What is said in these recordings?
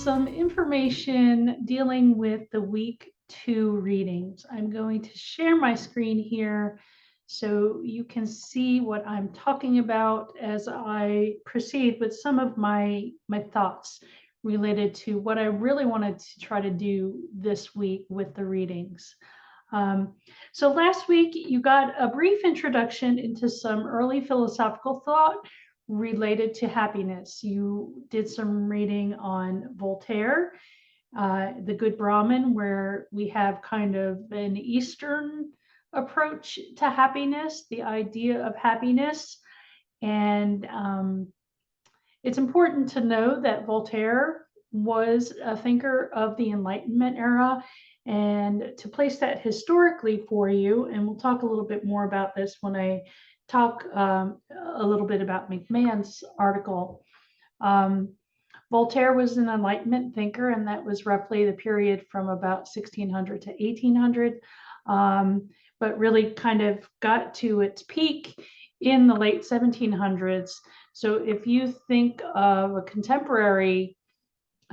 some information dealing with the week 2 readings. I'm going to share my screen here so you can see what I'm talking about as I proceed with some of my thoughts related to what I really wanted to try to do this week with the readings. So last week you got a brief introduction into some early philosophical thought related to happiness. You did some reading on Voltaire, The Good Brahmin, where we have kind of an Eastern approach to happiness, the idea of happiness. And it's important to know that Voltaire was a thinker of the Enlightenment era. And to place that historically for you, and we'll talk a little bit more about this when I talk a little bit about McMahon's article. Voltaire was an Enlightenment thinker, and that was roughly the period from about 1600 to 1800, but really kind of got to its peak in the late 1700s. So if you think of a contemporary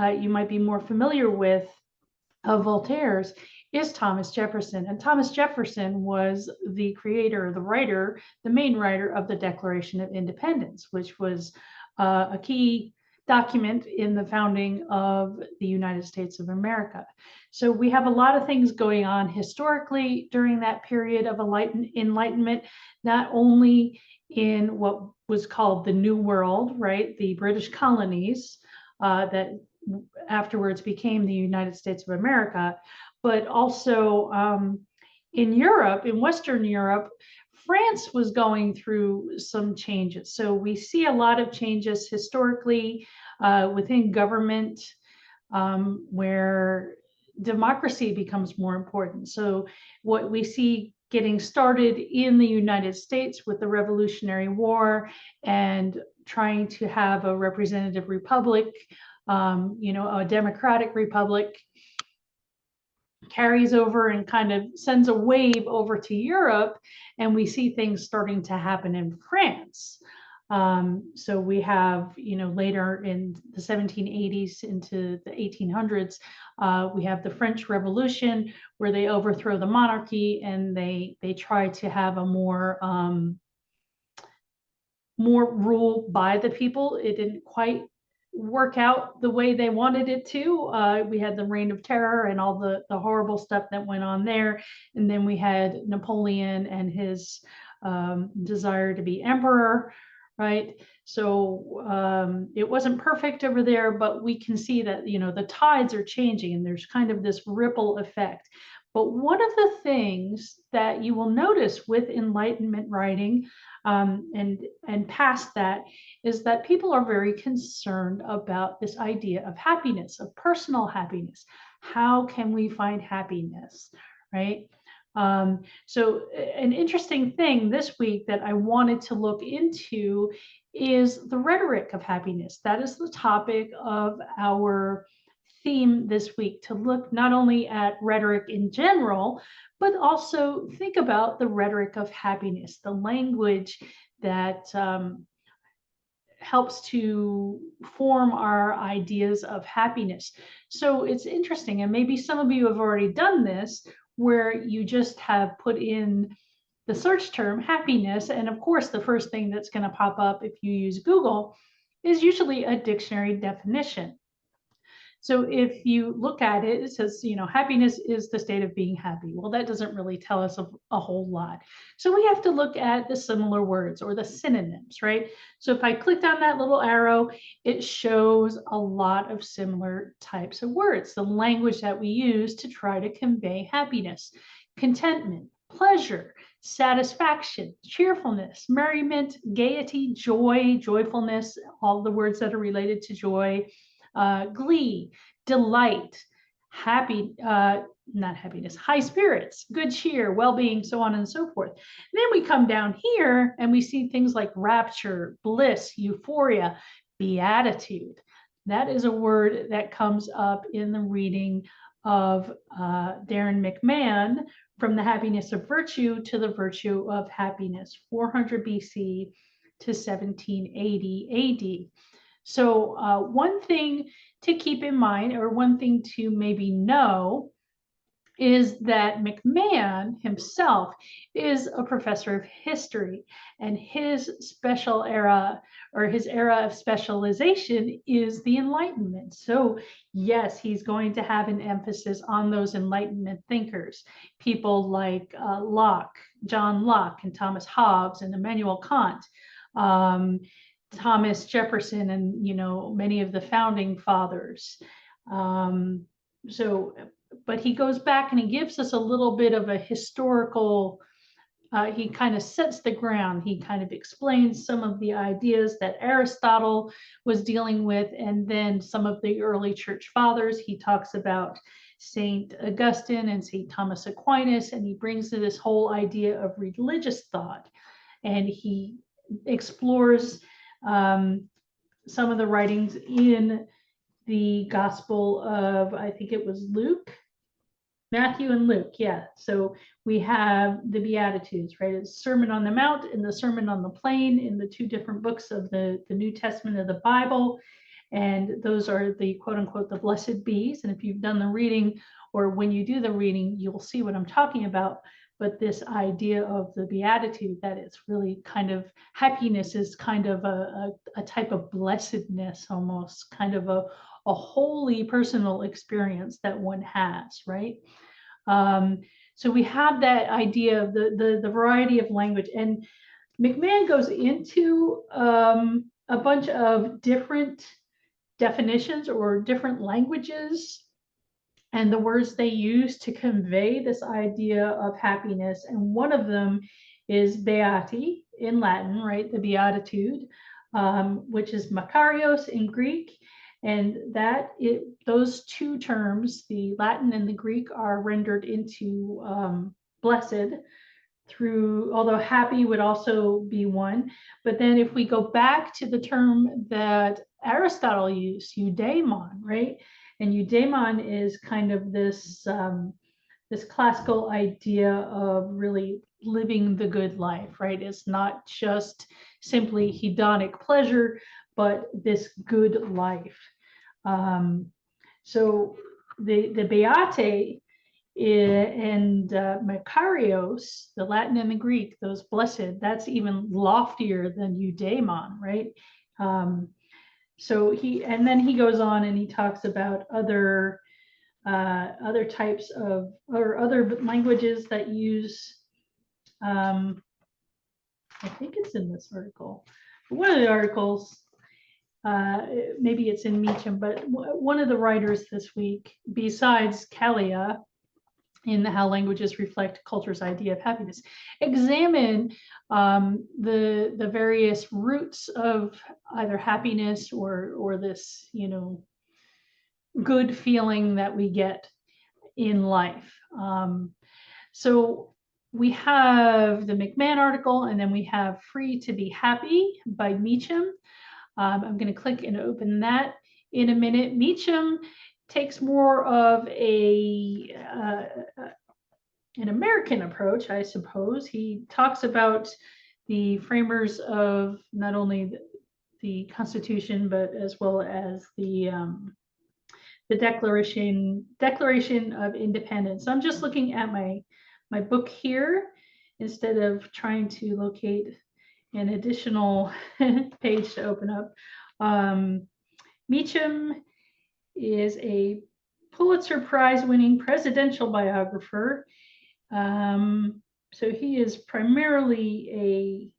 you might be more familiar with of Voltaire's is Thomas Jefferson. And Thomas Jefferson was the creator, the writer, the main writer of the Declaration of Independence, which was a key document in the founding of the United States of America. So we have a lot of things going on historically during that period of enlightenment, not only in what was called the New World, right, the British colonies that afterwards became the United States of America, but also in Europe, in Western Europe, France was going through some changes. So we see a lot of changes historically within government where democracy becomes more important. So what we see getting started in the United States with the Revolutionary War and trying to have a representative republic, a democratic republic, carries over and kind of sends a wave over to Europe, and we see things starting to happen in France. So we have, later in the 1780s into the 1800s, we have the French Revolution, where they overthrow the monarchy and they try to have a more rule by the people. It didn't quite work out the way they wanted it to. We had the Reign of Terror and all the horrible stuff that went on there. And then we had Napoleon and his desire to be emperor, right? So it wasn't perfect over there, but we can see that, the tides are changing and there's kind of this ripple effect. But one of the things that you will notice with Enlightenment writing and past that is that people are very concerned about this idea of happiness, of personal happiness. How can we find happiness, right? So an interesting thing this week that I wanted to look into is the rhetoric of happiness. That is the topic of our theme this week, to look not only at rhetoric in general, but also think about the rhetoric of happiness, the language that helps to form our ideas of happiness. So it's interesting, and maybe some of you have already done this, where you just have put in the search term happiness, and of course the first thing that's going to pop up if you use Google is usually a dictionary definition. So if you look at it, it says, happiness is the state of being happy. Well, that doesn't really tell us a whole lot. So we have to look at the similar words or the synonyms, right? So if I clicked on that little arrow, it shows a lot of similar types of words, the language that we use to try to convey happiness: contentment, pleasure, satisfaction, cheerfulness, merriment, gaiety, joy, joyfulness, all the words that are related to joy, glee, delight, not happiness, high spirits, good cheer, well-being, so on and so forth. And then we come down here and we see things like rapture, bliss, euphoria, beatitude. That is a word that comes up in the reading of Darren McMahon, From the Happiness of Virtue to the Virtue of Happiness, 400 BC to 1780 AD. So one thing to keep in mind, or one thing to maybe know, is that McMahon himself is a professor of history, and his special era, or his era of specialization, is the Enlightenment. So yes, he's going to have an emphasis on those Enlightenment thinkers, people like John Locke, and Thomas Hobbes, and Immanuel Kant, um, Thomas Jefferson, and many of the founding fathers. So but he goes back and he gives us a little bit of a historical, he kind of sets the ground. He kind of explains some of the ideas that Aristotle was dealing with, and then some of the early church fathers. He talks about St. Augustine and St. Thomas Aquinas, and he brings to this whole idea of religious thought. And he explores some of the writings in the Gospel of, I think it was Luke, Matthew and Luke, yeah. So we have the Beatitudes, right? It's Sermon on the Mount and the Sermon on the Plain in the two different books of the New Testament of the Bible. And those are the quote unquote the blessed bees. And if you've done the reading, or when you do the reading, you'll see what I'm talking about. But this idea of the Beatitude, that it's really kind of, happiness is kind of a type of blessedness, almost kind of a holy personal experience that one has, right? So we have that idea of the variety of language, and McMahon goes into a bunch of different definitions or different languages and the words they use to convey this idea of happiness. And one of them is beati in Latin, right? The beatitude, which is makarios in Greek. And those two terms, the Latin and the Greek, are rendered into blessed through, although happy would also be one. But then if we go back to the term that Aristotle used, eudaimon, right? And eudaimon is kind of this classical idea of really living the good life, right? It's not just simply hedonic pleasure, but this good life. So the beate and makarios, the Latin and the Greek, those blessed, that's even loftier than eudaimon, right? So then he goes on and he talks about other types of, or other languages that use, I think it's in this article, one of the articles, maybe it's in Meacham, but one of the writers this week, besides Kalia, in How Languages Reflect Culture's Idea of Happiness, examine the various roots of either happiness or this, good feeling that we get in life. So we have the McMahon article, and then we have Free to Be Happy by Meacham. I'm going to click and open that in a minute. Meacham takes more of an American approach, I suppose. He talks about the framers of not only the Constitution, but as well as the Declaration of Independence. I'm just looking at my book here instead of trying to locate an additional page to open up. Meacham is a Pulitzer Prize winning presidential biographer. So he is primarily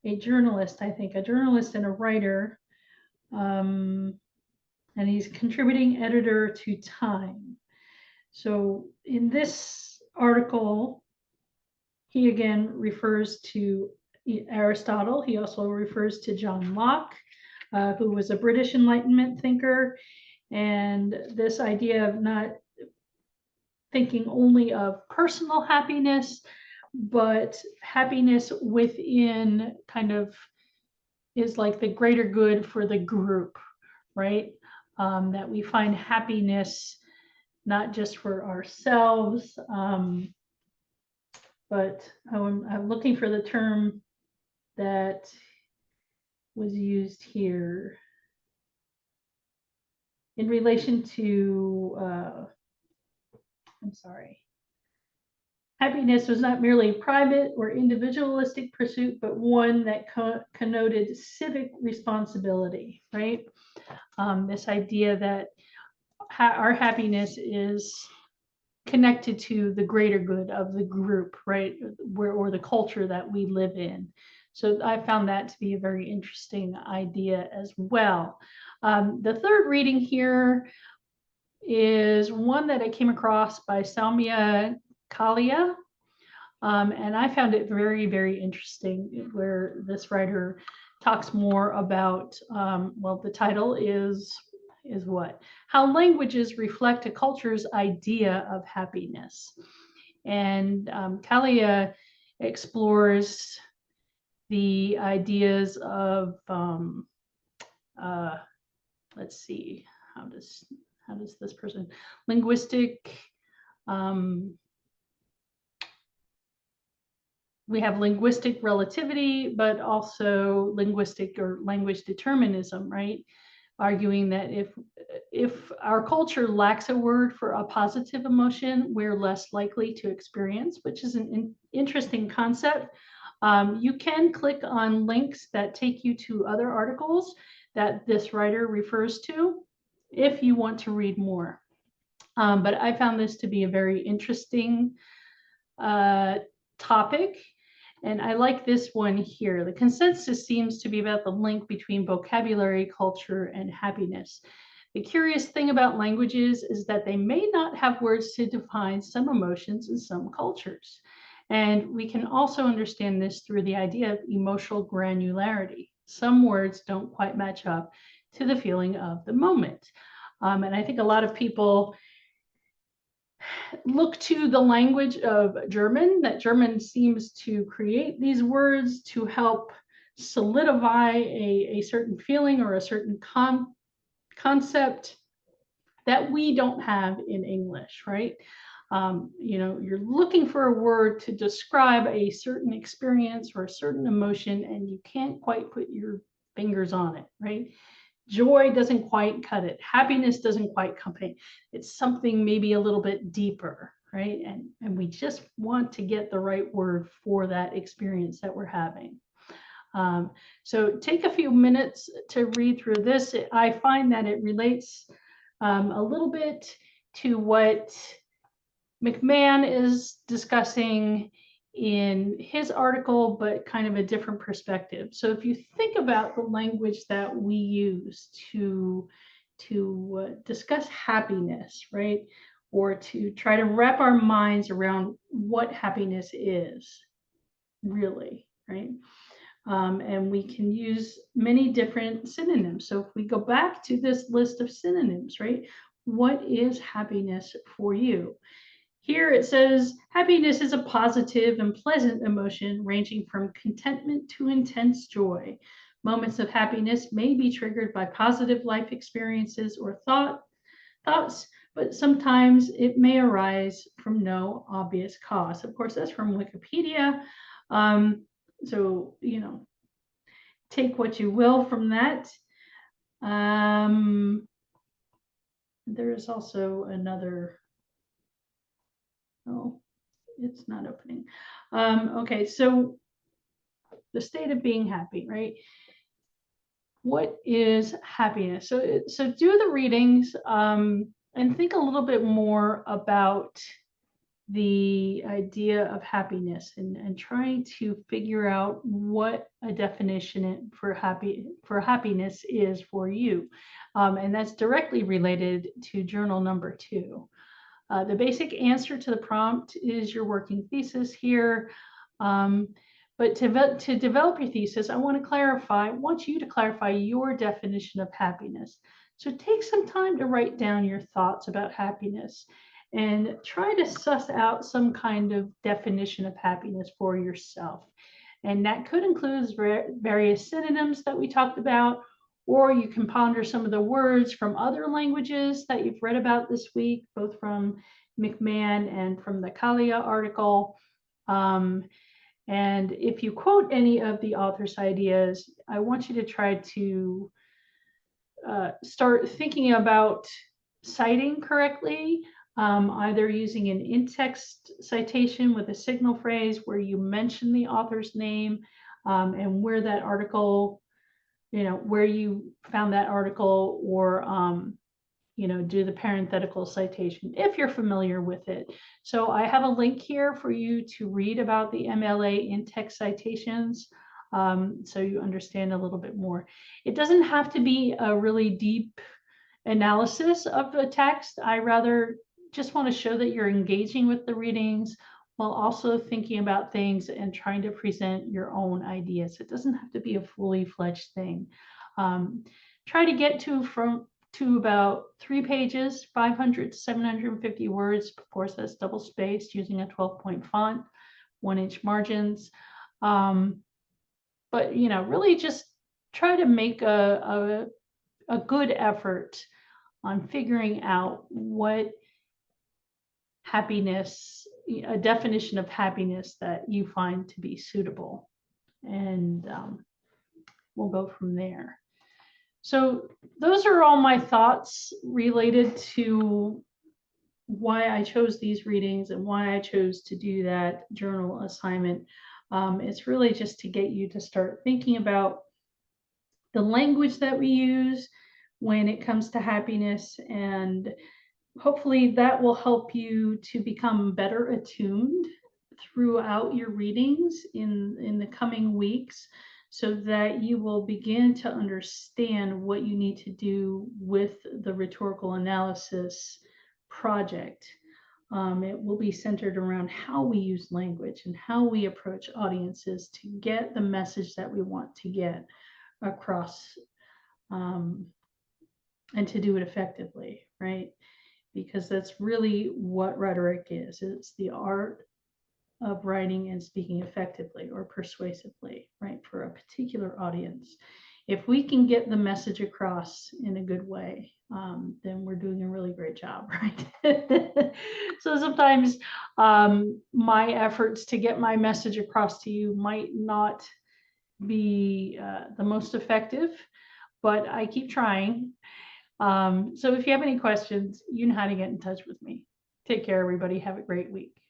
a journalist, I think, a journalist and a writer. And he's contributing editor to Time. So in this article, he again refers to Aristotle. He also refers to John Locke, who was a British Enlightenment thinker. And this idea of not thinking only of personal happiness, but happiness within kind of is like the greater good for the group, right? That we find happiness not just for ourselves, but I'm looking for the term that was used here. in relation to, I'm sorry, happiness was not merely private or individualistic pursuit, but one that connoted civic responsibility, right? This idea that our happiness is connected to the greater good of the group, right? Or the culture that we live in. So I found that to be a very interesting idea as well. The third reading here is one that I came across by Salmia Kalia. And I found it very, very interesting, where this writer talks more about, well, the title is what? How languages reflect a culture's idea of happiness. And Kalia explores the ideas of, let's see, how does this person, linguistic, we have linguistic relativity, but also linguistic or language determinism, right? Arguing that if our culture lacks a word for a positive emotion, we're less likely to experience, which is an interesting concept. You can click on links that take you to other articles that this writer refers to if you want to read more. But I found this to be a very interesting topic. And I like this one here. The consensus seems to be about the link between vocabulary, culture, and happiness. The curious thing about languages is that they may not have words to define some emotions in some cultures. And we can also understand this through the idea of emotional granularity. Some words don't quite match up to the feeling of the moment. And I think a lot of people look to the language of German, that German seems to create these words to help solidify a certain feeling or a certain concept that we don't have in English, right? You're looking for a word to describe a certain experience or a certain emotion, and you can't quite put your fingers on it, right? Joy doesn't quite cut it. Happiness doesn't quite come in. It's something maybe a little bit deeper, right? And we just want to get the right word for that experience that we're having. So take a few minutes to read through this. I find that it relates a little bit to what McMahon is discussing in his article, but kind of a different perspective. So if you think about the language that we use to discuss happiness, right? Or to try to wrap our minds around what happiness is really, right? And we can use many different synonyms. So if we go back to this list of synonyms, right? What is happiness for you? Here it says, happiness is a positive and pleasant emotion ranging from contentment to intense joy. Moments of happiness may be triggered by positive life experiences or thoughts, but sometimes it may arise from no obvious cause. Of course, that's from Wikipedia. So, take what you will from that. There is also another, oh, it's not opening. Okay, so the state of being happy, right? What is happiness? So do the readings and think a little bit more about the idea of happiness and trying to figure out what a definition for happiness is for you. And that's directly related to journal number 2. The basic answer to the prompt is your working thesis here. But to develop your thesis, I want you to clarify your definition of happiness. So take some time to write down your thoughts about happiness and try to suss out some kind of definition of happiness for yourself. And that could include various synonyms that we talked about, or you can ponder some of the words from other languages that you've read about this week, both from McMahon and from the Kalia article. And if you quote any of the author's ideas, I want you to try to start thinking about citing correctly, either using an in-text citation with a signal phrase where you mention the author's name, and where that article, where you found that article, or do the parenthetical citation if you're familiar with it. So I have a link here for you to read about the MLA in-text citations, so you understand a little bit more. It doesn't have to be a really deep analysis of the text. I rather just want to show that you're engaging with the readings while also thinking about things and trying to present your own ideas. It doesn't have to be a fully fledged thing. Try to get to about 3 pages, 500 to 750 words. Of course, that's double spaced using a 12-point font, 1-inch margins. But really just try to make a good effort on figuring out what happiness, a definition of happiness that you find to be suitable. And we'll go from there. So those are all my thoughts related to why I chose these readings and why I chose to do that journal assignment. It's really just to get you to start thinking about the language that we use when it comes to happiness, and hopefully that will help you to become better attuned throughout your readings in the coming weeks, so that you will begin to understand what you need to do with the rhetorical analysis project. It will be centered around how we use language and how we approach audiences to get the message that we want to get across, and to do it effectively, right? Because that's really what rhetoric is. It's the art of writing and speaking effectively or persuasively, right, for a particular audience. If we can get the message across in a good way, then we're doing a really great job, right? So sometimes my efforts to get my message across to you might not be the most effective, but I keep trying. So if you have any questions, you know how to get in touch with me. Take care, everybody. Have a great week.